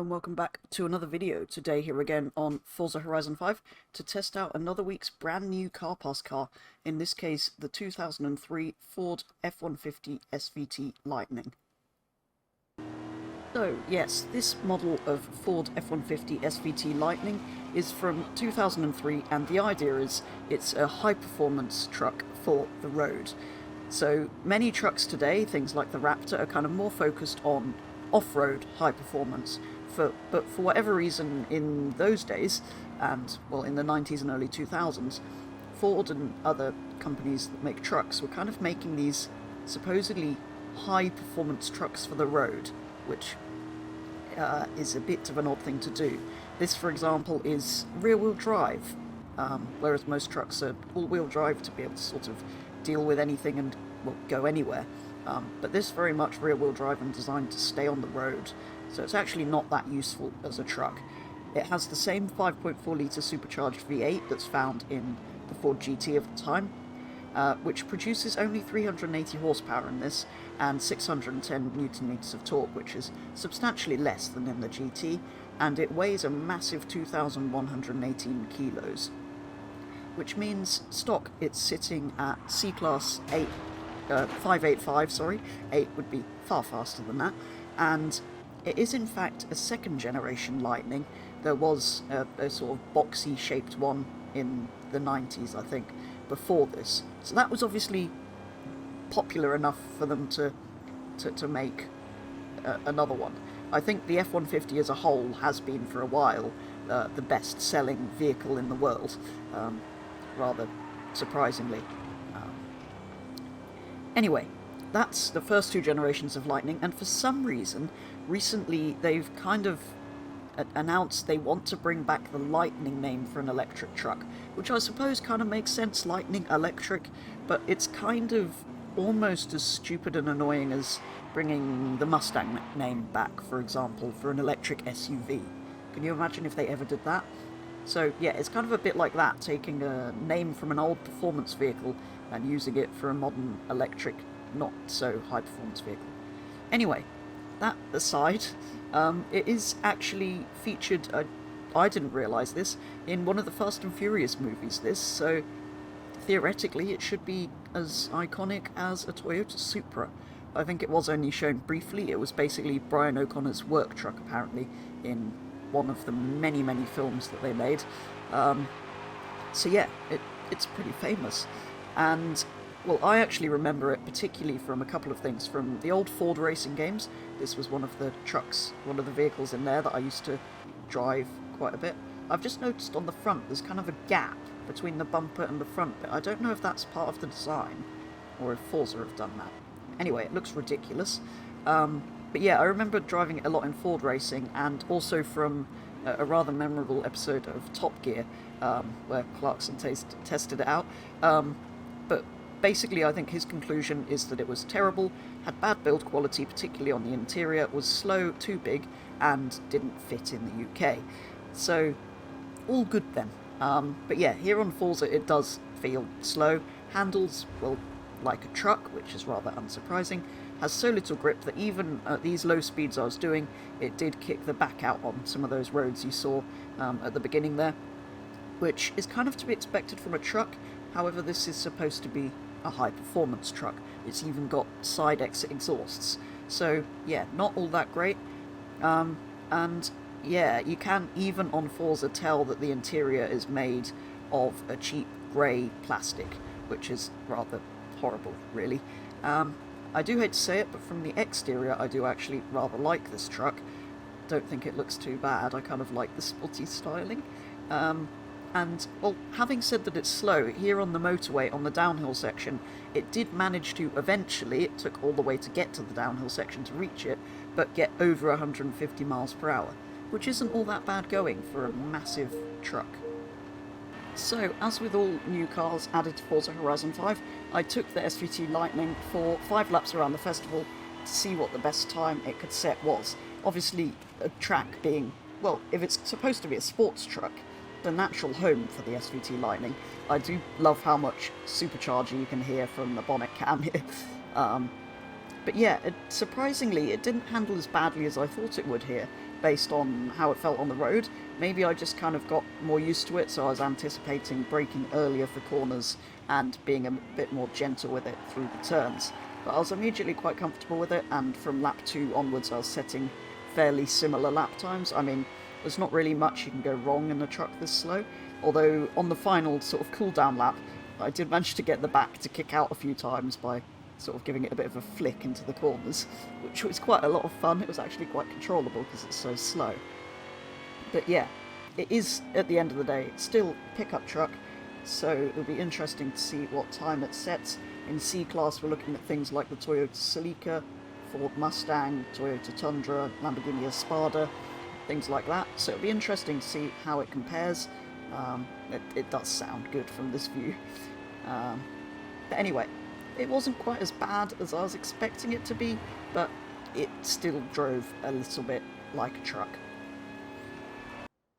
Hello and welcome back to another video. Today here again on Forza Horizon 5 to test out another week's brand new car pass car, in this case the 2003 Ford F-150 SVT Lightning. So yes, this model of Ford F-150 SVT Lightning is from 2003 and the idea is it's a high performance truck for the road. So many trucks today, things like the Raptor, are kind of more focused on off-road high performance, but for whatever reason in those days, and well in the 90s and early 2000s, Ford and other companies that make trucks were kind of making these supposedly high performance trucks for the road, which is a bit of an odd thing to do. This, for example, is rear-wheel drive, whereas most trucks are all-wheel drive to be able to sort of deal with anything and well, go anywhere. But this very much rear-wheel drive and designed to stay on the road, so it's actually not that useful as a truck. It has the same 5.4-litre supercharged V8 that's found in the Ford GT of the time, which produces only 380 horsepower in this and 610 newton-meters of torque, which is substantially less than in the GT, and it weighs a massive 2,118 kilos, which means stock it's sitting at C-Class 585, sorry, 8 would be far faster than that, and it is in fact a second generation Lightning. There was a sort of boxy shaped one in the 90s, I think, before this, so that was obviously popular enough for them to make another one. I think the F-150 as a whole has been for a while the best selling vehicle in the world, rather surprisingly. Anyway, that's the first two generations of Lightning, and for some reason, recently they've kind of announced they want to bring back the Lightning name for an electric truck, which I suppose kind of makes sense, Lightning, electric, but it's kind of almost as stupid and annoying as bringing the Mustang name back, for example, for an electric SUV. Can you imagine if they ever did that? So yeah, it's kind of a bit like that, taking a name from an old performance vehicle and using it for a modern electric, not so high performance vehicle. Anyway, that aside, it is actually featured, I didn't realise this, in one of the Fast and Furious movies, so theoretically it should be as iconic as a Toyota Supra. I think it was only shown briefly. It was basically Brian O'Connor's work truck, apparently, in one of the many, many films that they made. So yeah, it's pretty famous. And, well, I actually remember it particularly from a couple of things. From the old Ford racing games, this was one of the trucks, one of the vehicles in there that I used to drive quite a bit. I've just noticed on the front there's kind of a gap between the bumper and the front bit. I don't know if that's part of the design, or if Forza have done that. Anyway, it looks ridiculous. But yeah, I remember driving it a lot in Ford racing, and also from a rather memorable episode of Top Gear, where Clarkson tested it out. But basically I think his conclusion is that it was terrible, had bad build quality, particularly on the interior, was slow, too big, and didn't fit in the UK. So, all good then. But yeah, here on Forza it does feel slow, handles, well, like a truck, which is rather unsurprising, has so little grip that even at these low speeds I was doing, it did kick the back out on some of those roads you saw at the beginning there, which is kind of to be expected from a truck. However, this is supposed to be a high-performance truck. It's even got side exit exhausts. So, yeah, not all that great. And, yeah, you can, even on Forza, tell that the interior is made of a cheap grey plastic, which is rather horrible, really. I do hate to say it, but from the exterior, I do actually rather like this truck. Don't think it looks too bad. I kind of like the sporty styling. And, well, having said that it's slow, here on the motorway, on the downhill section, it did manage to eventually, it took all the way to get to the downhill section to reach it, but get over 150 miles per hour, which isn't all that bad going for a massive truck. So, as with all new cars added to Forza Horizon 5, I took the SVT Lightning for 5 laps around the festival to see what the best time it could set was. Obviously, a track being, well, if it's supposed to be a sports truck, the natural home for the SVT Lightning. I do love how much supercharger you can hear from the bonnet cam here. But yeah, surprisingly, it didn't handle as badly as I thought it would here. based on how it felt on the road. Maybe I just kind of got more used to it, so I was anticipating braking earlier for corners and being a bit more gentle with it through the turns. But I was immediately quite comfortable with it, and from lap 2 onwards I was setting fairly similar lap times. I mean, there's not really much you can go wrong in a truck this slow, although on the final sort of cool-down lap I did manage to get the back to kick out a few times by sort of giving it a bit of a flick into the corners, which was quite a lot of fun. It was actually quite controllable because it's so slow. But yeah, it is, at the end of the day, still a pickup truck, so it'll be interesting to see what time it sets. In C-Class we're looking at things like the Toyota Celica, Ford Mustang, Toyota Tundra, Lamborghini Espada, things like that. So it'll be interesting to see how it compares. It does sound good from this view. But anyway, it wasn't quite as bad as I was expecting it to be, but it still drove a little bit like a truck.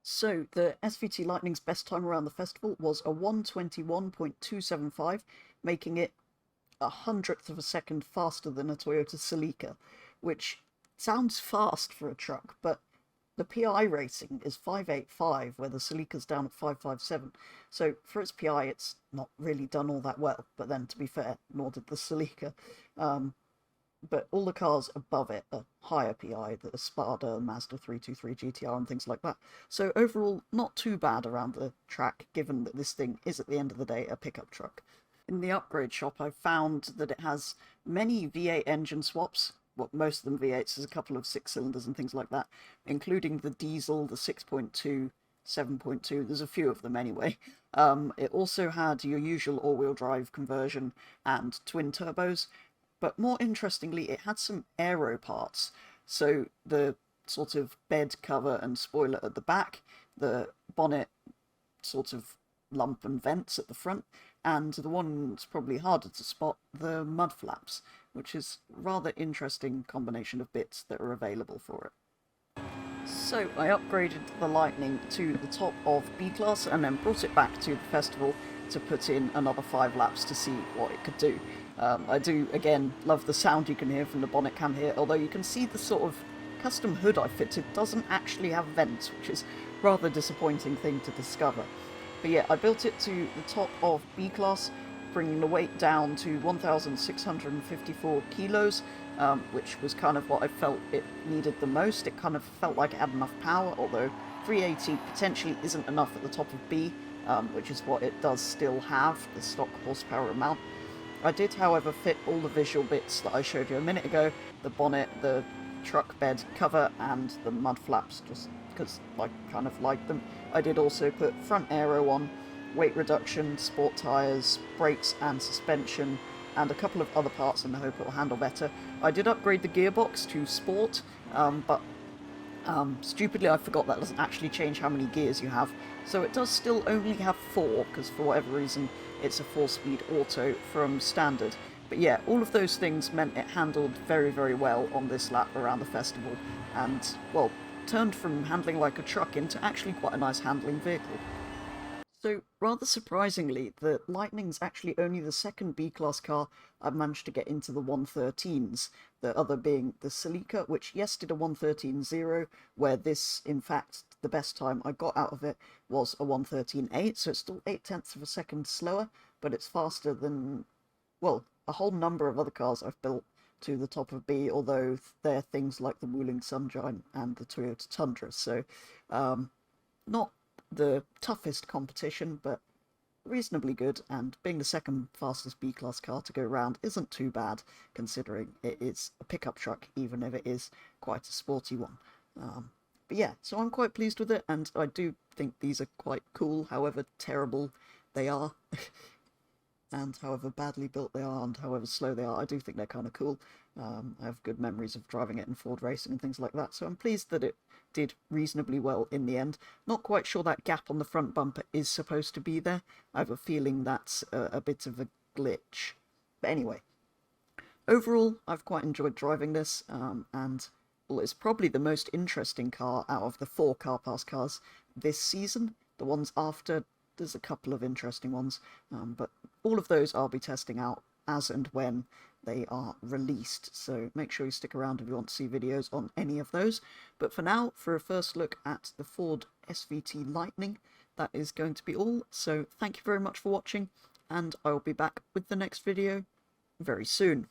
So, the SVT Lightning's best time around the festival was a 1:21.275, making it 100th of a second faster than a Toyota Celica, which sounds fast for a truck, but the PI rating is 585, where the Celica's down at 557. So for its PI, it's not really done all that well. But then, to be fair, nor did the Celica. But all the cars above it are higher PI, the Espada, Mazda 323 GTR, and things like that. So overall, not too bad around the track, given that this thing is, at the end of the day, a pickup truck. In the upgrade shop, I found that it has many V8 engine swaps. Well, most of them V8s, there's a couple of 6-cylinders and things like that, including the diesel, the 6.2, 7.2, there's a few of them anyway. It also had your usual all-wheel drive conversion and twin turbos, but more interestingly, it had some aero parts. So the sort of bed cover and spoiler at the back, the bonnet sort of lump and vents at the front, and the one that's probably harder to spot, the mud flaps, which is a rather interesting combination of bits that are available for it. So I upgraded the Lightning to the top of B-Class and then brought it back to the festival to put in another 5 laps to see what it could do. I do, again, love the sound you can hear from the bonnet cam here, although you can see the sort of custom hood I fitted doesn't actually have vents, which is a rather disappointing thing to discover. But yeah, I built it to the top of B-Class, bringing the weight down to 1,654 kilos, which was kind of what I felt it needed the most. It kind of felt like it had enough power, although 380 potentially isn't enough at the top of B, which is what it does still have, the stock horsepower amount. I did, however, fit all the visual bits that I showed you a minute ago, the bonnet, the truck bed cover, and the mud flaps, just because I kind of like them. I did also put front aero on, weight reduction, sport tyres, brakes and suspension, and a couple of other parts in the hope it will handle better. I did upgrade the gearbox to sport, but stupidly I forgot that doesn't actually change how many gears you have, so it does still only have 4, because for whatever reason it's a 4-speed auto from standard. But yeah, all of those things meant it handled very, very well on this lap around the festival, and, well, turned from handling like a truck into actually quite a nice handling vehicle. So, rather surprisingly, the Lightning's actually only the second B-Class car I've managed to get into the 113s, the other being the Celica, which yes did a 113.0, where this, in fact, the best time I got out of it was a 113.8, so it's still 0.8 of a second slower, but it's faster than, well, a whole number of other cars I've built to the top of B, although they're things like the Wuling Sunshine and the Toyota Tundra, so not the toughest competition, but reasonably good, and being the second fastest B-Class car to go round isn't too bad, considering it is a pickup truck, even if it is quite a sporty one. But yeah, so I'm quite pleased with it, and I do think these are quite cool, however terrible they are, and however badly built they are, and however slow they are. I do think they're kind of cool. I have good memories of driving it in Ford racing and things like that, so I'm pleased that it did reasonably well in the end. Not quite sure that gap on the front bumper is supposed to be there. I have a feeling that's a bit of a glitch. But anyway, overall, I've quite enjoyed driving this, and well, it's probably the most interesting car out of the 4 Car Pass cars this season. The ones after, there's a couple of interesting ones, but all of those I'll be testing out as and when they are released. So make sure you stick around if you want to see videos on any of those. But for now, for a first look at the Ford SVT Lightning, that is going to be all. So thank you very much for watching, and I will be back with the next video very soon.